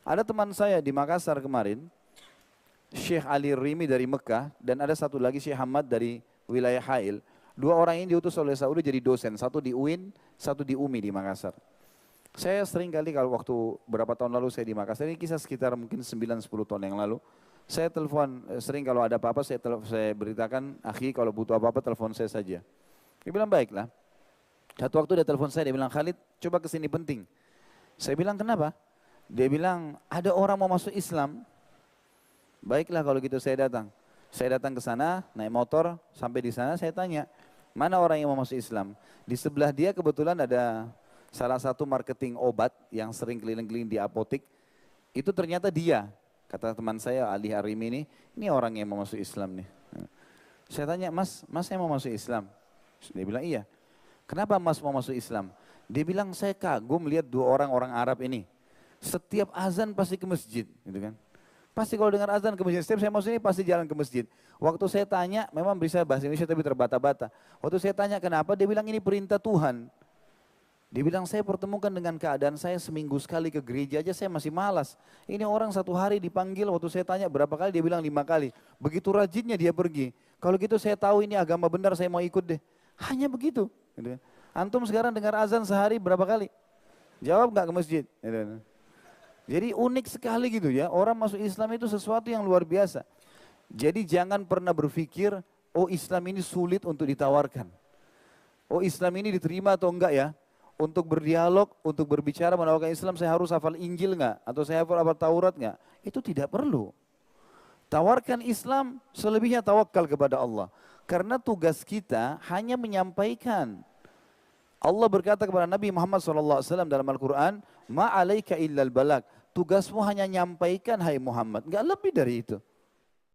Ada teman saya di Makassar kemarin, Syekh Ali Rimi dari Mekah, dan ada satu lagi Syekh Hamad dari wilayah Hail. Dua orang ini diutus oleh Saudi jadi dosen, satu di UIN, satu di UMI di Makassar. Saya sering kali kalau waktu berapa tahun lalu saya di Makassar, ini kisah sekitar mungkin 9-10 tahun yang lalu. Saya telepon, sering kalau ada apa-apa saya beritakan, akhi kalau butuh apa-apa telepon saya saja. Dia bilang baiklah. Satu waktu dia telepon saya, dia bilang Khalid coba kesini penting. Saya bilang kenapa? Dia bilang ada orang mau masuk Islam. Baiklah kalau gitu saya datang. Saya datang ke sana, naik motor, sampai di sana saya tanya, mana orang yang mau masuk Islam? Di sebelah dia kebetulan ada salah satu marketing obat yang sering keliling-keliling di apotik. Itu ternyata dia, kata teman saya Ali Arimi ini orang yang mau masuk Islam nih. Saya tanya, mas saya mau masuk Islam? Dia bilang iya. Kenapa mas mau masuk Islam? Dia bilang saya kagum lihat dua orang Arab ini. Setiap azan pasti ke masjid, gitu kan. Pasti kalau dengar azan ke masjid, setiap saya masuk ini pasti jalan ke masjid. Waktu saya tanya, memang bisa bahasa Indonesia tapi terbata-bata. Waktu saya tanya kenapa, dia bilang ini perintah Tuhan. Dia bilang saya pertemukan dengan keadaan saya seminggu sekali ke gereja aja saya masih malas. Ini orang satu hari dipanggil, waktu saya tanya berapa kali, dia bilang 5 kali. Begitu rajinnya dia pergi. Kalau gitu saya tahu ini agama benar, saya mau ikut deh. Hanya begitu. Gitu. Antum sekarang dengar azan sehari berapa kali? Jawab nggak ke masjid? Gitu. Jadi unik sekali gitu ya, orang masuk Islam itu sesuatu yang luar biasa. Jadi jangan pernah berpikir, oh Islam ini sulit untuk ditawarkan. Oh Islam ini diterima atau enggak ya? Untuk berdialog, untuk berbicara menawarkan Islam saya harus hafal Injil enggak? Atau saya hafal Taurat enggak? Itu tidak perlu. Tawarkan Islam, selebihnya tawakal kepada Allah. Karena tugas kita hanya menyampaikan. Allah berkata kepada Nabi Muhammad SAW dalam Al-Quran, Ma alaika illal balag. Tugasmu hanya nyampaikan hai Muhammad. Enggak lebih dari itu.